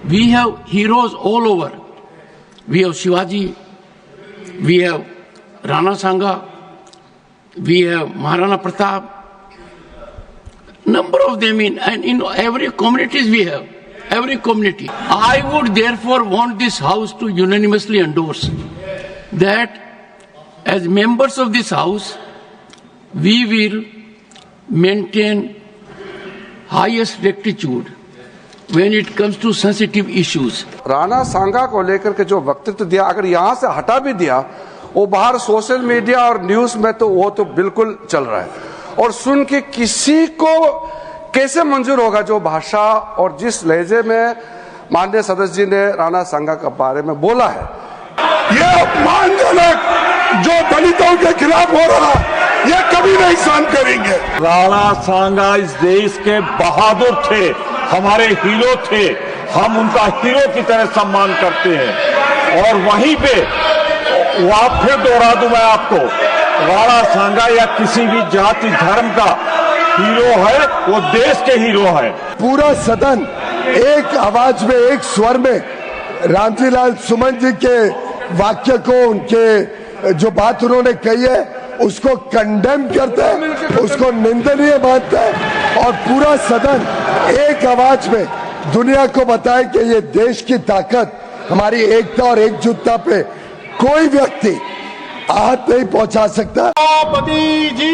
We have heroes all over. We have Shivaji, we have Rana Sanga, we have Maharana Pratap. Number of them in every communities we have. Every community. I would therefore want this House to unanimously endorse that as members of this House, we will maintain highest rectitude when it comes to sensitive issues. Rana सांगा को लेकर के जो वक्तव्य दिया, अगर यहाँ से हटा भी दिया, वो बाहर सोशल मीडिया और न्यूज में तो वो तो बिल्कुल चल रहा है, और सुन के किसी को कैसे मंजूर होगा जो भाषा और जिस लहजे में माननीय सदस्य जी ने राणा सांगा के बारे में बोला है। ये अपमानजनक जो दलितों के खिलाफ हो रहा है, ये कभी नहीं सहन करेंगे। राणा सांगा इस देश के बहादुर थे, हमारे हीरो थे, हम उनका हीरो की तरह सम्मान करते हैं। और वहीं पे फिर दोहरा दूं मैं आपको, राणा सांगा या किसी भी जाति धर्म का हीरो है, वो देश के हीरो है। पूरा सदन एक आवाज में, एक स्वर में रामजी लाल सुमन जी के वाक्य को, उनके जो बात उन्होंने कही है उसको कंडेम करते हैं, उसको निंदनीय मानते हैं, और पूरा सदन एक आवाज में दुनिया को बताए कि ये देश की ताकत, हमारी एकता और एकजुटता पे कोई व्यक्ति आहत नहीं पहुंचा सकता। राष्ट्रपति जी,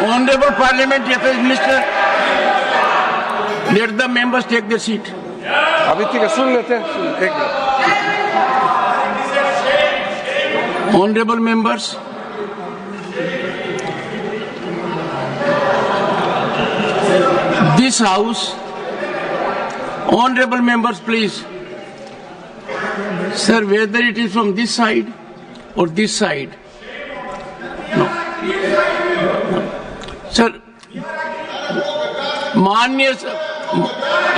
Honorable Parliament, Minister, let the members take their seat. अभी ठीक है, सुन लेते हैं, एक minute. Honorable members, this House, honorable members, please, sir, whether it is from this side or this side, no. Sir, माननीय,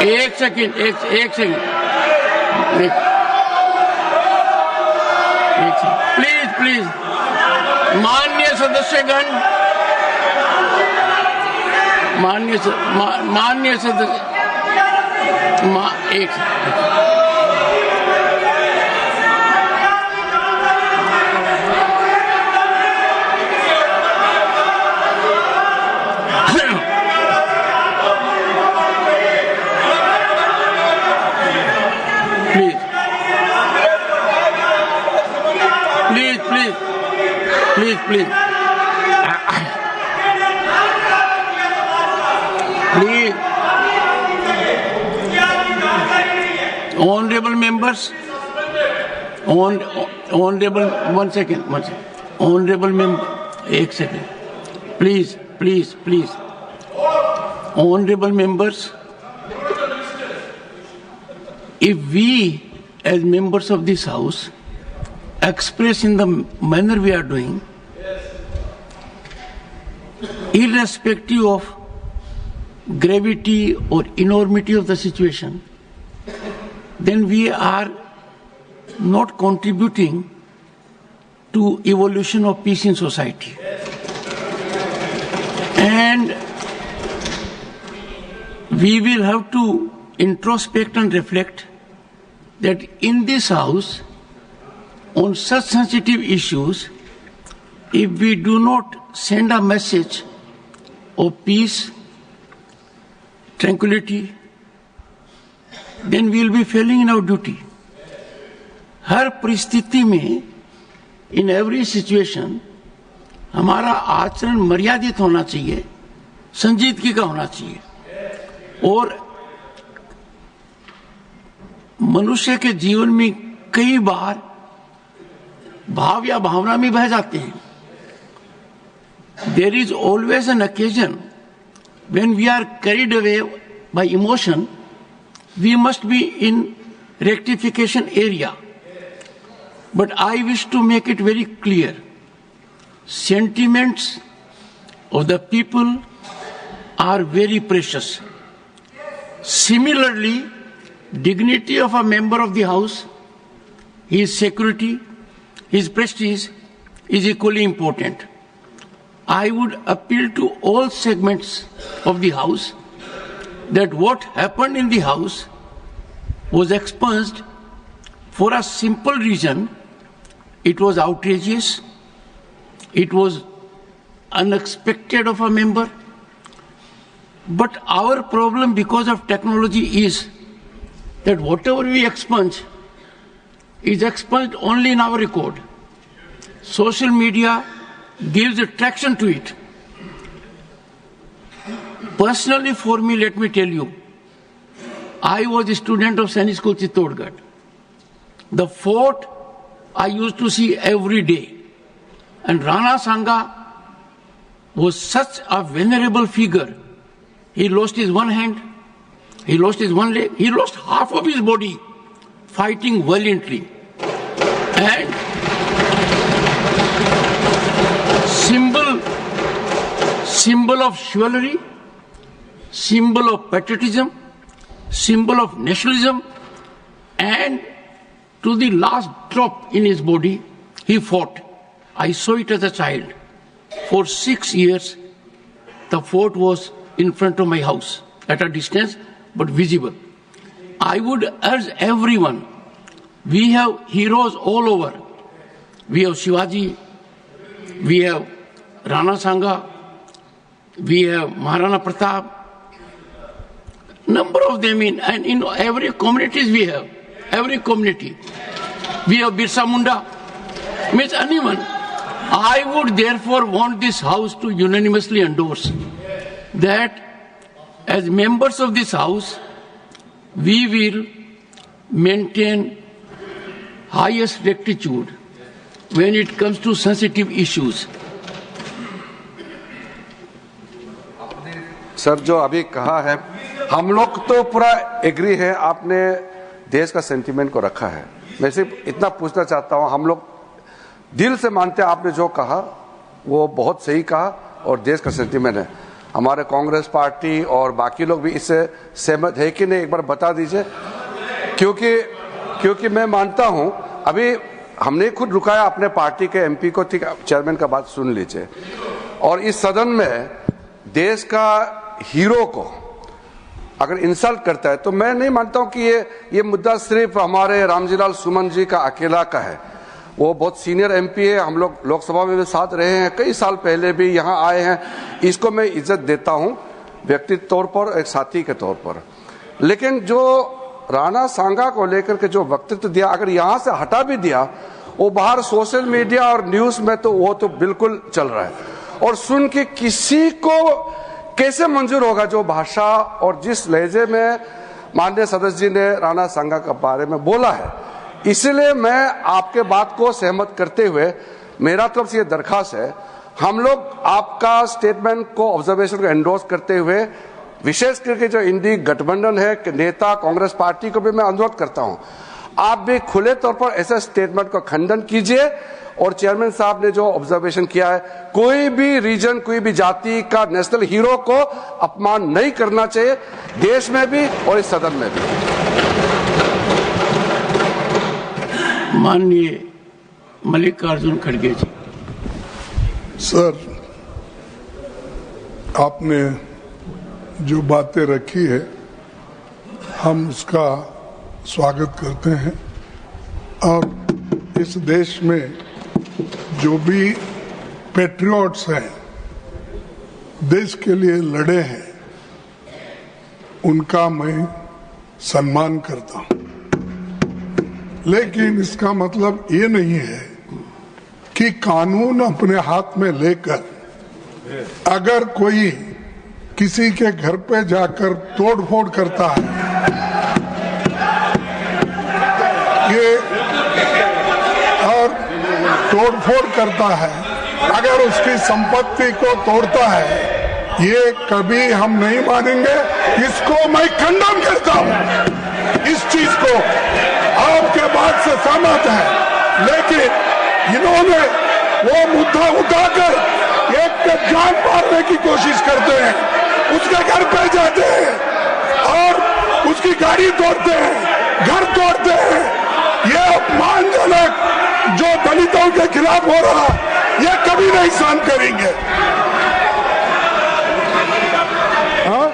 एक सेकंड, प्लीज, माननीय सदस्यगण, माननीय सदस्य, एक Please. Honorable members, honorable, one second. Honorable member, एक second. Please. Honorable members, if we as members of this House express in the manner we are doing, irrespective of gravity or enormity of the situation, then we are not contributing to evolution of peace in society. And we will have to introspect and reflect that in this House, on such sensitive issues, if we do not send a message of peace, tranquility, then we will be failing in our duty. हर परिस्थिति में, in every situation, हमारा आचरण मर्यादित होना चाहिए, संजीदगी का होना चाहिए, और मनुष्य के जीवन में कई बार भाव या भावना में बह जाते हैं. There is always an occasion when we are carried away by emotion. We must be in rectification area. But I wish to make it very clear. Sentiments of the people are very precious. Similarly, dignity of a member of the House, his security, his prestige is equally important. I would appeal to all segments of the House that what happened in the House was expunged for a simple reason. It was outrageous. It was unexpected of a member. But our problem because of technology is that whatever we expunge is expunged only in our record. Social media gives attraction to it. Personally, for me, let me tell you, I was a student of Sainik School Chittorgarh. The fort I used to see every day. And Rana Sanga was such a venerable figure. He lost his one hand, he lost his one leg, he lost half of his body fighting valiantly. And symbol of chivalry, symbol of patriotism, symbol of nationalism, and to the last drop in his body, he fought. I saw it as a child. For 6 years, the fort was in front of my house, at a distance, but visible. I would urge everyone, we have heroes all over. We have Shivaji, we have Rana Sanga, we have Maharana Pratap, number of them in every communities we have, every community. We have Birsa Munda, means anyone. I would therefore want this House to unanimously endorse that as members of this House, we will maintain highest rectitude when it comes to sensitive issues. Sir जो अभी कहा है, हम लोग तो पूरा agree है, आपने देश का सेंटीमेंट को रखा है. मैं सिर्फ इतना पूछना चाहता हूं, हम लोग दिल से मानते हैं आपने जो कहा वो बहुत सही कहा और देश का सेंटीमेंट है. हमारे कांग्रेस पार्टी और बाकी लोग भी इससे सहमत है कि नहीं, एक बार बता दीजिए. क्योंकि मैं मानता हूं, अभी हमने खुद रुकाया अपने पार्टी के एमपी को, ठीक चेयरमैन का बात सुन लीजिए. और इस सदन में देश का हीरो को अगर इंसल्ट करता है तो मैं नहीं मानता हूं कि ये मुद्दा सिर्फ हमारे रामजीलाल सुमन जी का अकेला का है. वो बहुत सीनियर एमपी है, हम लोग लोकसभा में भी साथ रहे हैं, कई साल पहले भी यहाँ आए हैं. इसको मैं इज्जत देता हूं व्यक्तिगत तौर पर, एक साथी के तौर पर. लेकिन जो राणा सांगा को लेकर के जो वक्तव्य दिया, अगर यहाँ से हटा भी दिया, वो बाहर सोशल मीडिया और न्यूज में तो वो तो बिल्कुल चल रहा है. और सुन के किसी को कैसे मंजूर होगा जो भाषा और जिस लहजे में माननीय सदस्य जी ने राणा सांगा के बारे में बोला है. इसलिए मैं आपके बात को सहमत करते हुए मेरा तरफ से ये दरखास्त है, हम लोग आपका स्टेटमेंट को, ऑब्जर्वेशन को एंडोर्स करते हुए, विशेष करके जो इंडी गठबंधन है नेता कांग्रेस पार्टी को भी मैं अनुरोध करता हूं, आप भी खुले तौर पर ऐसे स्टेटमेंट को खंडन कीजिए. और चेयरमैन साहब ने जो ऑब्जर्वेशन किया है, कोई भी रीजन, कोई भी जाति का नेशनल हीरो को अपमान नहीं करना चाहिए, देश में भी और इस सदन में भी. माननीय मल्लिकार्जुन खड़गे जी. सर, आपने जो बातें रखी है हम उसका स्वागत करते हैं. और इस देश में जो भी पैट्रियट्स हैं, देश के लिए लड़े हैं, उनका मैं सम्मान करता हूं. लेकिन इसका मतलब ये नहीं है कि कानून अपने हाथ में लेकर अगर कोई किसी के घर पे जाकर तोड़फोड़ करता है ये और तोड़फोड़ करता है, अगर उसकी संपत्ति को तोड़ता है, ये कभी हम नहीं मानेंगे। इसको मैं खंडन करता हूं। इस चीज को आपके बात से सहमत है, लेकिन इन्होंने वो मुद्दा उठाकर एक पे जान मारने की कोशिश करते हैं, उसके घर पे जाते हैं और उसकी गाड़ी तोड़ते हैं, घर तोड़ते हैं। ये अपमानजनक जो दलितों के खिलाफ हो रहा, ये कभी नहीं सहन करेंगे। हाँ?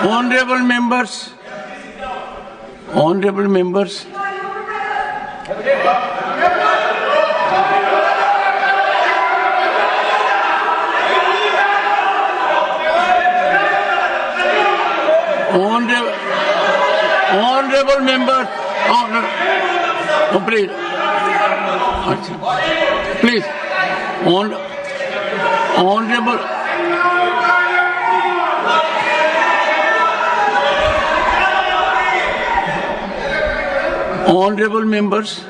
Honorable members, honorable members, please, honorable members,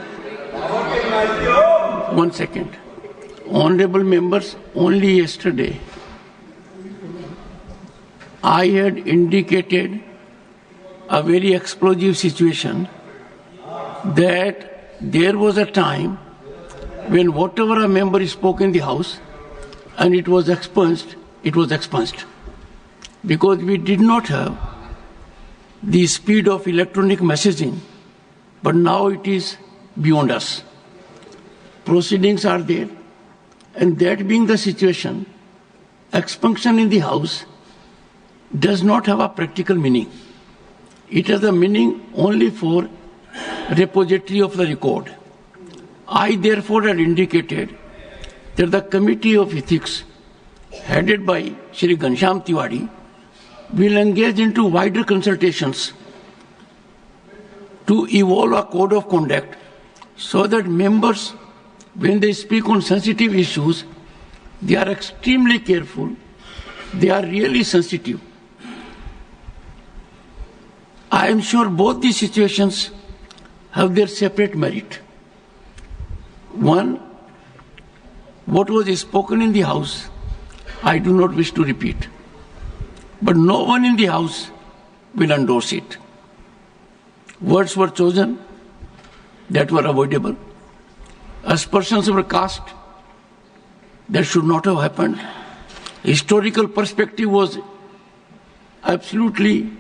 one second. Honorable members, only yesterday I had indicated a very explosive situation, that there was a time when whatever a member spoke in the House and it was expunged, because we did not have the speed of electronic messaging, but now it is beyond us. Proceedings are there, and that being the situation, expunction in the House does not have a practical meaning. It has a meaning only for repository of the record. I therefore had indicated that the Committee of Ethics, headed by Shri Ghanshyam Tiwari, will engage into wider consultations to evolve a code of conduct so that members, when they speak on sensitive issues, they are extremely careful, they are really sensitive. I am sure both these situations have their separate merit. One, what was spoken in the House, I do not wish to repeat. But no one in the House will endorse it. Words were chosen that were avoidable. Aspersions were cast that should not have happened. Historical perspective was absolutely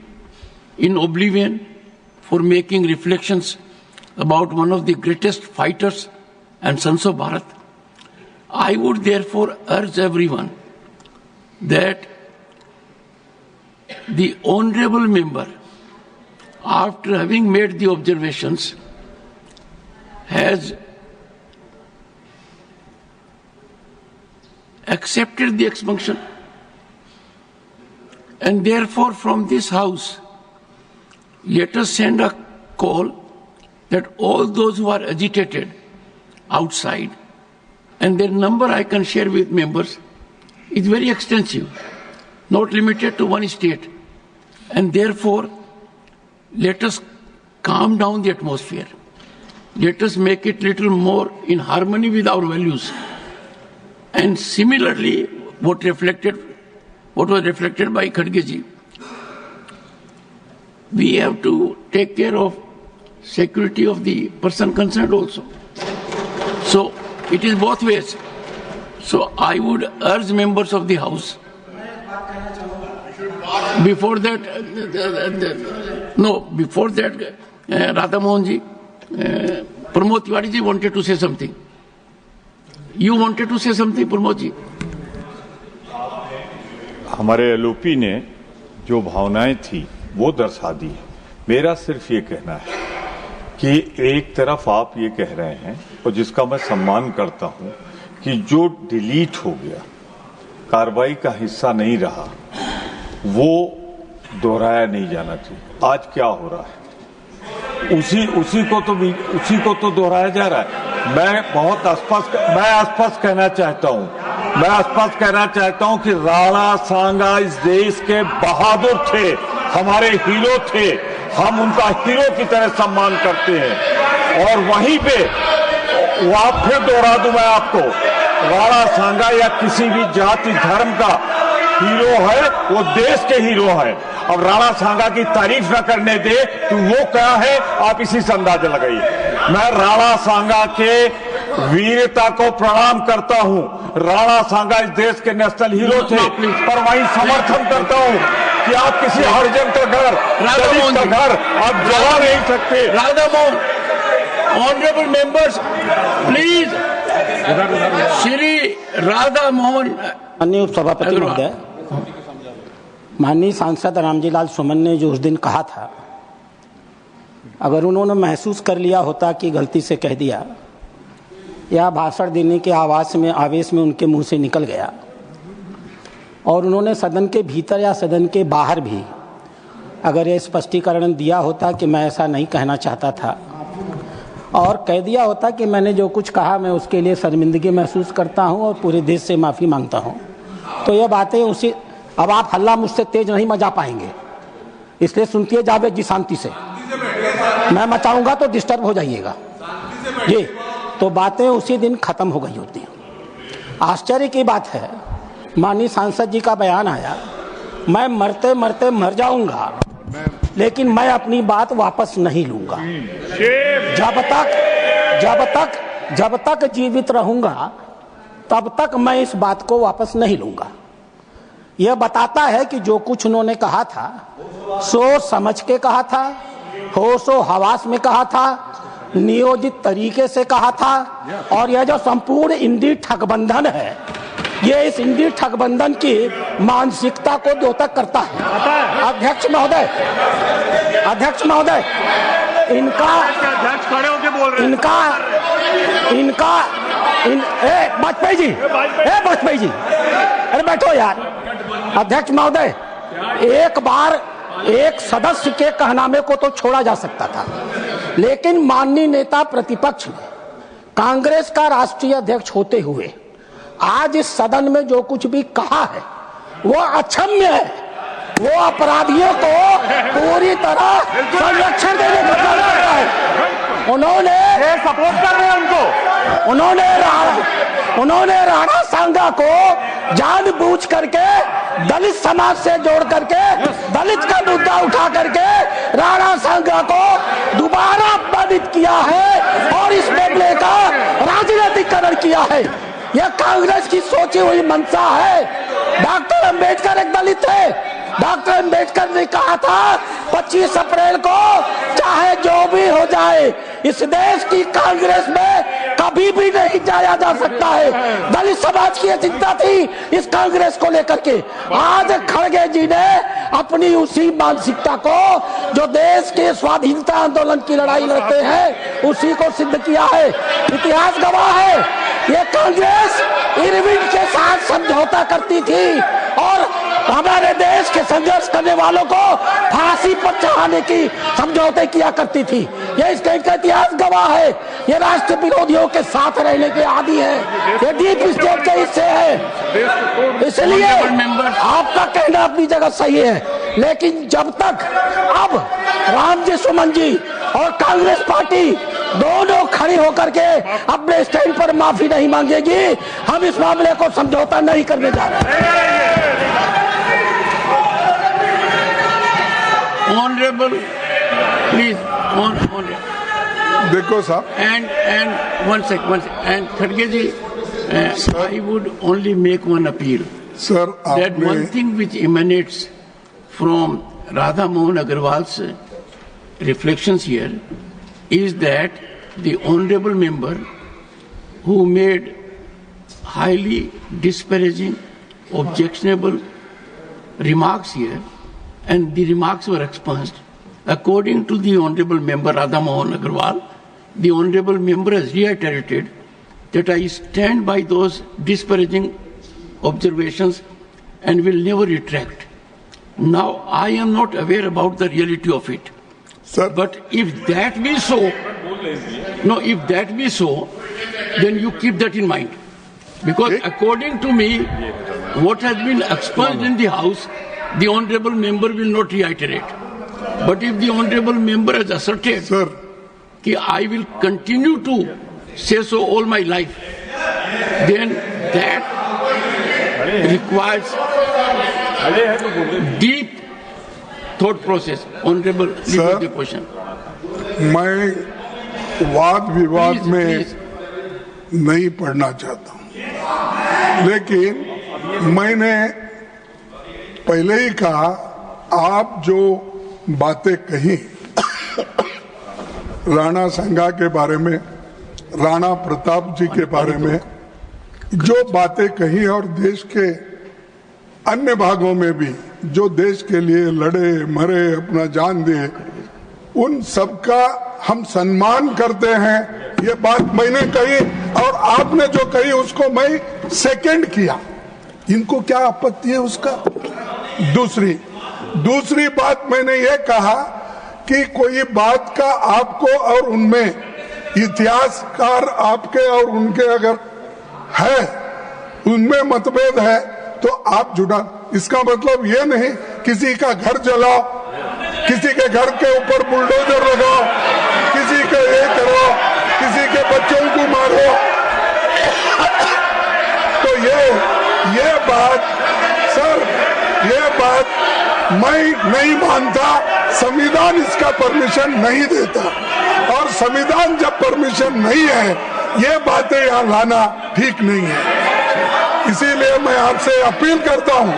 in oblivion for making reflections about one of the greatest fighters and sons of Bharat. I would therefore urge everyone that the honorable member, after having made the observations, has accepted the expunction, and therefore from this House, let us send a call that all those who are agitated outside and their number I can share with members, is very extensive, not limited to one state. And therefore, let us calm down the atmosphere. Let us make it little more in harmony with our values. And similarly, what was reflected by Khadge ji, we have to take care of security of the person concerned also. So it is both ways. So I would urge members of the House, before that, Radha Mohan ji, Pramod Tiwari ji wanted to say something. You wanted to say something, Pramod ji? हमारे LOP ने जो भावनाएं थी वो दर्शा दी। मेरा सिर्फ ये कहना है कि एक तरफ आप ये कह रहे हैं और जिसका मैं सम्मान करता हूं कि जो डिलीट हो गया, कार्रवाई का हिस्सा नहीं रहा, वो दोहराया नहीं जाना चाहिए। आज क्या हो रहा है उसी को तो दोहराया जा रहा है। मैं स्पष्ट कहना चाहता हूं कि राणा सांगा इस देश के बहादुर थे, हमारे हीरो थे, हम उनका हीरो की तरह सम्मान करते हैं। और वहीं पे आप फिर दोहरा दूं मैं आपको, राणा सांगा या किसी भी जाति धर्म का हीरो है, वो देश के हीरो है। अब राणा सांगा की तारीफ न करने दे तो वो क्या है, आप इसी से अंदाजा लगाइए। मैं राणा सांगा के वीरता को प्रणाम करता हूं। राणा सांगा इस देश के नेशनल हीरो थे, पर वहीं समर्थन करता हूं कि आप किसी हरिजन का घर, दलित का घर आप जला नहीं सकते। Radha Mohan, honourable members, please, Shri Radha Mohan. माननीय उपसभापति महोदय, माननीय सांसद रामजीलाल सुमन ने जो उस दिन कहा था, अगर उन्होंने महसूस कर लिया होता कि गलती से कह दिया या भाषण देने के आवेश में उनके मुंह से निकल गया, और उन्होंने सदन के भीतर या सदन के बाहर भी अगर ये स्पष्टीकरण दिया होता कि मैं ऐसा नहीं कहना चाहता था, और कह दिया होता कि मैंने जो कुछ कहा मैं उसके लिए शर्मिंदगी महसूस करता हूं और पूरे देश से माफ़ी मांगता हूं, तो ये बातें अब आप हल्ला मुझसे तेज नहीं मचा पाएंगे, इसलिए सुनती जावेद जी शांति से। मैं मचाऊंगा तो डिस्टर्ब हो जाइएगा जी। तो बातें उसी दिन खत्म हो गई होती हैं। आश्चर्य की बात है, माननीय सांसद जी का बयान आया, मैं मरते मरते मर जाऊंगा लेकिन मैं अपनी बात वापस नहीं लूंगा। जब तक जीवित रहूंगा तब तक मैं इस बात को वापस नहीं लूंगा। यह बताता है कि जो कुछ उन्होंने कहा था सोच समझ के कहा था, होशो हवास में कहा था, नियोजित तरीके से कहा था, और यह जो संपूर्ण इंडी ठगबंधन है, ये इस इंडी ठगबंधन की मानसिकता को द्योतक करता है। अध्यक्ष महोदय, वाजपेयी जी, अरे बैठो यार। अध्यक्ष महोदय, एक बार एक सदस्य के कहनामे को तो छोड़ा जा सकता था, लेकिन माननीय नेता प्रतिपक्ष ने कांग्रेस का राष्ट्रीय अध्यक्ष होते हुए आज इस सदन में जो कुछ भी कहा है वो अक्षम्य है। वो अपराधियों को पूरी तरह संरक्षण देने का काम कर रहा है। उन्होंने सपोर्ट कर रहे हैं उनको। उन्होंने राणा सांगा को जानबूझ करके दलित समाज से जोड़ करके दलित का मुद्दा उठा करके राणा सांगा को दोबारा अपमानित किया है और इस मामले का राजनीतिकरण किया है। यह कांग्रेस की सोची हुई मंशा है। डॉक्टर अंबेडकर एक दलित थे। डॉक्टर अंबेडकर ने कहा था 25 अप्रैल को चाहे जो भी हो जाए इस देश की कांग्रेस में कभी भी नहीं जाया जा सकता है। दलित समाज की चिंता थी इस कांग्रेस को लेकर के। आज खड़गे जी ने अपनी उसी मानसिकता को जो देश के स्वाधीनता आंदोलन की लड़ाई लड़ते हैं उसी को सिद्ध किया है। इतिहास गवाह है, ये कांग्रेस इरविन के साथ समझौता करती थी और हमारे देश के संघर्ष करने वालों को फांसी पर चढ़ाने की समझौते किया करती थी। ये स्टेट का इतिहास गवाह है। ये राष्ट्र विरोधियों के साथ रहने के आदी है, ये डीप स्टेट के हिस्से है। इसलिए आपका कहना अपनी जगह सही है, लेकिन जब तक अब रामजी सुमन जी और कांग्रेस पार्टी दोनों खड़ी होकर के अपने स्टैंड पर माफी नहीं मांगेगी, हम इस मामले को समझौता नहीं करने जा रहे हैं। Honorable, please, देखो साहब, and one sec, and Kharge ji, I would only make one appeal. Sir That one आपने thing which emanates from Radha Mohan Agarwal's reflections here is that the honorable member who made highly disparaging, objectionable remarks here, and the remarks were expunged. According to the honorable member Radha Mohan Agarwal, the honorable member has reiterated that I stand by those disparaging observations and will never retract. Now, I am not aware about the reality of it. Sir But if that be so, if that be so, then you keep that in mind. Because according to me, what has been expunged in the House, the honorable member will not reiterate. But if the honorable member has asserted sir that I will continue to say so all my life, then that requires deep thought process. Honorable leader of the question. मैं वाद विवाद Please, में please. नहीं पढ़ना चाहता हूं, लेकिन मैंने पहले ही कहा, आप जो बातें कही राणा संगा के बारे में, राणा प्रताप जी के बारे में, जो बातें कही और देश के अन्य भागों में भी जो देश के लिए लड़े मरे अपना जान दिए, उन सबका हम सम्मान करते हैं। ये बात मैंने कही और आपने जो कही उसको मैं सेकंड किया। इनको क्या आपत्ति है उसका? दूसरी बात मैंने ये कहा कि कोई बात का आपको और उनमें इतिहासकार आपके और उनके अगर है, उनमें मतभेद है तो आप जुड़ा। इसका मतलब ये नहीं किसी का घर जलाओ, किसी के घर के ऊपर बुलडोजर लगाओ, किसी के ये करो, किसी के बच्चों को मारो। तो ये बात सर, ये बात मैं नहीं मानता। संविधान इसका परमिशन नहीं देता, और संविधान जब परमिशन नहीं है, ये बातें यहाँ लाना ठीक नहीं है। इसीलिए मैं आपसे अपील करता हूँ,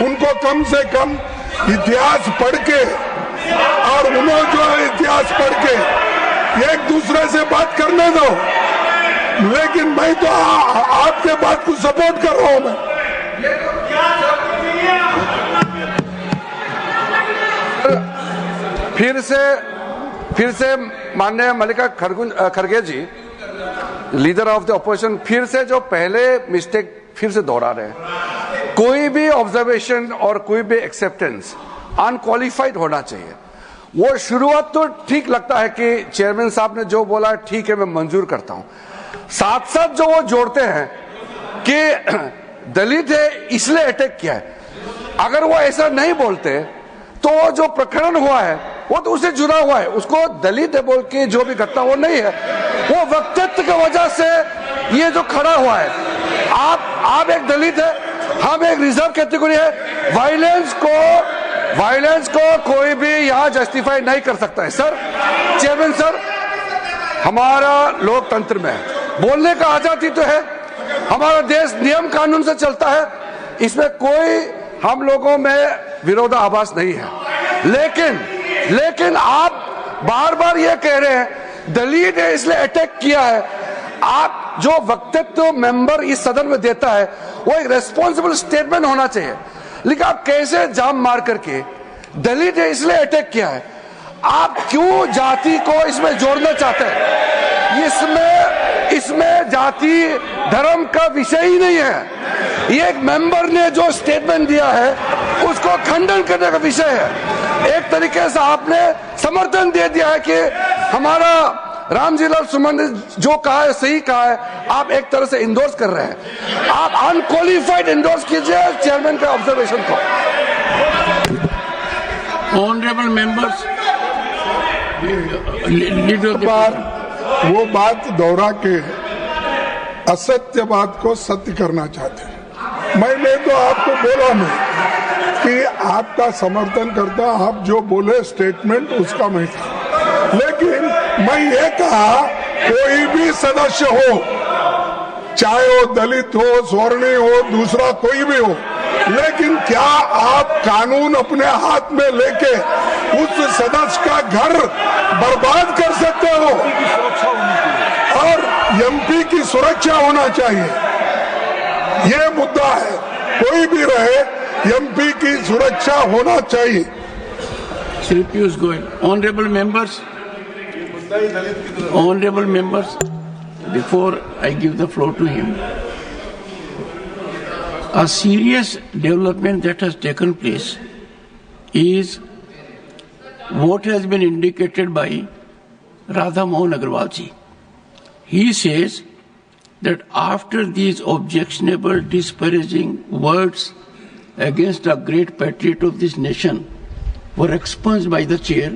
उनको कम से कम इतिहास पढ़ के, और उन्होंने जो इतिहास पढ़ के एक दूसरे से बात करने दो। लेकिन मैं तो आपके बात को सपोर्ट कर रहा हूं। मैं फिर से माननीय मल्लिका खड़गे जी, लीडर ऑफ द ऑपोजिशन, फिर से जो पहले मिस्टेक फिर से दोहरा रहे हैं। कोई भी ऑब्जर्वेशन और कोई भी एक्सेप्टेंस अनक्वालिफाइड होना चाहिए। वो शुरुआत तो ठीक लगता है कि चेयरमैन साहब ने जो बोला ठीक है, मैं मंजूर करता हूं। साथ साथ जो वो जोड़ते हैं कि दलित है इसलिए अटैक किया है, अगर वो ऐसा नहीं बोलते तो जो प्रकरण हुआ है वो तो उससे जुड़ा हुआ है। उसको दलित है बोल के जो भी घटना वो नहीं है, वो वक्तव्य की वजह से ये जो खड़ा हुआ है। आप एक दलित है, हम एक रिजर्व कैटेगरी है। वायलेंस को कोई भी यहाँ जस्टिफाई नहीं कर सकता है। सर, चेयरमैन सर, हमारा लोकतंत्र में बोलने का आजादी तो है, हमारा देश नियम कानून से चलता है, इसमें कोई हम लोगों में विरोधाभास नहीं है। लेकिन आप बार बार ये कह रहे हैं दलित है इसलिए अटैक किया है। आप जो वक्तव्य मेंबर इस सदन में देता है वो एक रेस्पॉन्सिबल स्टेटमेंट होना चाहिए। लेकिन आप कैसे जाम मार करके दलित है इसलिए अटैक किया है, आप क्यों जाति को इसमें जोड़ना चाहते हैं? इसमें जाति धर्म का विषय ही नहीं है। ये एक मेंबर ने जो स्टेटमेंट दिया है उसको खंडन करने का विषय है। एक तरीके से आपने समर्थन दे दिया है कि हमारा रामजीलाल सुमन ने जो कहा है सही कहा है, आप एक तरह से इंडोर्स कर रहे हैं, आप अनक्वालिफाइड इंडोर्स कीजिए चेयरमैन के ऑब्जर्वेशन को। ऑनरेबल मेंबर्स, वो बात दोहरा के असत्य बात को सत्य करना चाहते हैं। मैंने तो आपको बोला नहीं कि आपका समर्थन करता, आप जो बोले स्टेटमेंट उसका मैं था, लेकिन मैं ये कहा कोई भी सदस्य हो, चाहे वो दलित हो, स्वर्णीय हो, दूसरा कोई भी हो, लेकिन क्या आप कानून अपने हाथ में लेके उस सदस्य का घर बर्बाद कर सकते हो? और एमपी की सुरक्षा होना चाहिए, ये मुद्दा है। कोई भी रहे, एमपी की सुरक्षा होना चाहिए। Shri Piyush Goyal, honourable members, before I give the floor to him, a serious development that has taken place is what has been indicated by Radha Mohan Agarwal ji. He says that after these objectionable, disparaging words against a great patriot of this nation were expunged by the chair,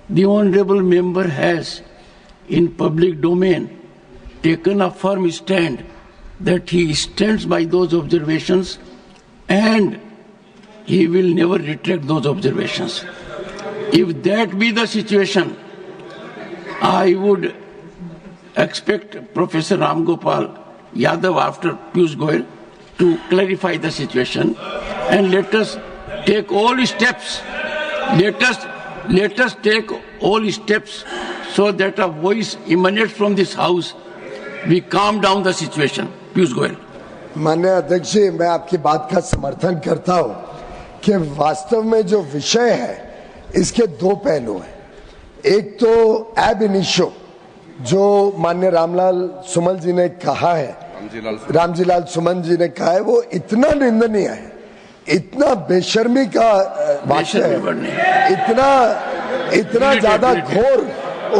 the honorable member has, in public domain, taken a firm stand that he stands by those observations and he will never retract those observations. If that be the situation, I would expect Professor Ram Gopal Yadav after Piyush Goyal to clarify the situation, and let us take all steps. Let us take all steps so that a voice emanates from this house. We calm down the situation. Piyush Goyal. माननीय अध्यक्ष जी, मैं आपकी बात का समर्थन करता हूं कि वास्तव में जो विषय है इसके दो पहलू हैं। एक तो एब इनिशियो जो माननीय रामजीलाल सुमन जी ने कहा है, रामजीलाल सुमन जी ने कहा है, वो इतना निंदनीय है, इतना बेशर्मी का वाक्य है, इतना ज्यादा घोर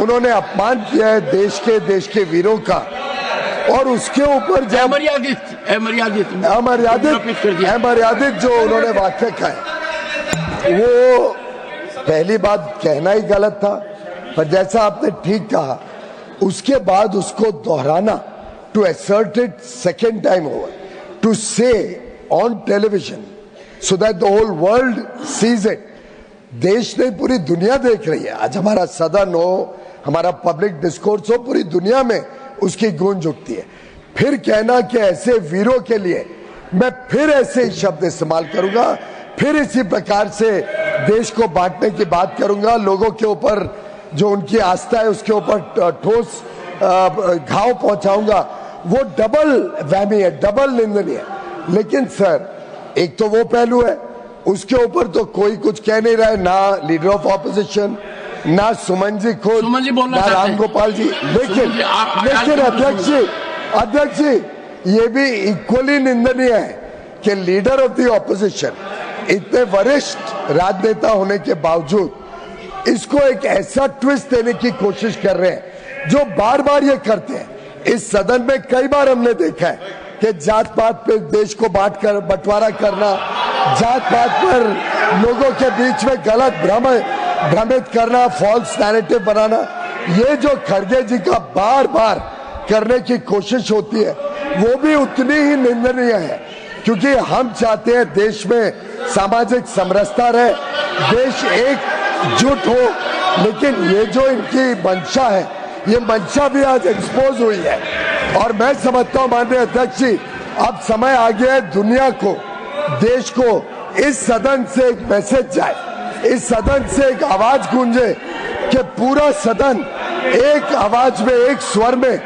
उन्होंने अपमान किया है देश के वीरों का। और उसके ऊपर जब अमर्यादित जो उन्होंने वाक्य कहा, वो पहली बात कहना ही गलत था, पर जैसा आपने ठीक कहा उसके बाद उसको दोहराना, to assert it second time over, to say on television so that the whole world sees it. देश नहीं, पूरी दुनिया देख रही है। आज हमारा सदन हो, हमारा पब्लिक डिस्कोर्स हो, पूरी दुनिया में उसकी गूंज उठती है। फिर कहना कि ऐसे वीरों के लिए मैं फिर ऐसे ही शब्द इस्तेमाल करूंगा, फिर इसी प्रकार से देश को बांटने की बात करूंगा, लोगों के ऊपर जो उनकी आस्था है उसके ऊपर ठोस घाव पहुंचाऊंगा, वो डबल वहमी है, डबल निंदनीय है। लेकिन सर, एक तो वो पहलू है, उसके ऊपर तो कोई कुछ कह नहीं रहा है, ना लीडर ऑफ ऑपोजिशन, ना सुमन जी खुद, ना राम गोपाल जी। लेकिन अध्यक्ष जी, ये भी इक्वली निंदनीय है कि लीडर ऑफ द ऑपोजिशन, इतने वरिष्ठ राजनेता होने के बावजूद इसको एक ऐसा ट्विस्ट देने की कोशिश कर रहे हैं जो बार बार ये करते हैं। इस सदन में कई बार हमने देखा है कि जात पात पे देश को बंटवारा करना, जात पात पर लोगों के बीच में गलत भ्रमित करना, फॉल्स नैरेटिव बनाना, ये जो खड़गे जी का बार बार करने की कोशिश होती है वो भी उतनी ही निंदनीय है, क्योंकि हम चाहते हैं देश में सामाजिक समरसता रहे, देश एकजुट हो। लेकिन ये जो इनकी मंशा है, ये मंशा भी आज एक्सपोज हुई है। और मैं समझता हूं माननीय अध्यक्ष जी, अब समय आ गया है दुनिया को, देश को इस सदन से एक मैसेज जाए, इस सदन से एक आवाज गूंजे कि पूरा सदन एक आवाज में, एक स्वर में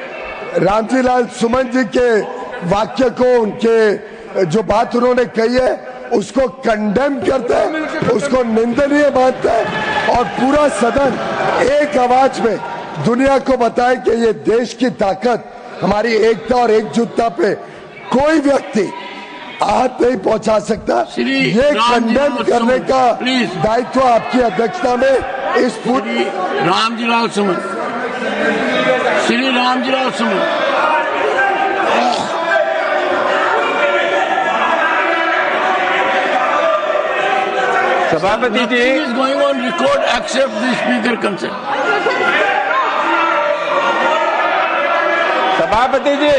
रामजीलाल सुमन जी के वाक्य को, उनके जो बात उन्होंने कही है उसको कंडेम करता है, उसको निंदनीय मानता है, और पूरा सदन एक आवाज में दुनिया को बताए कि ये देश की ताकत, हमारी एकता और एकजुटता पे कोई व्यक्ति आहत नहीं पहुंचा सकता। श्री ये रामजी कंडेम लाल करने सुमन, का प्लीज। दायित्व आपकी अध्यक्षता में इस पूरी रामजीलाल सुमन, श्री रामजीलाल सुमन, सभापति जी is going on record except the speaker consent. सभापति जी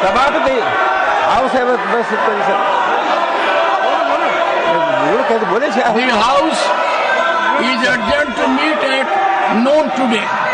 सभापति हाउस है बस The house is adjourned to meet at noon today.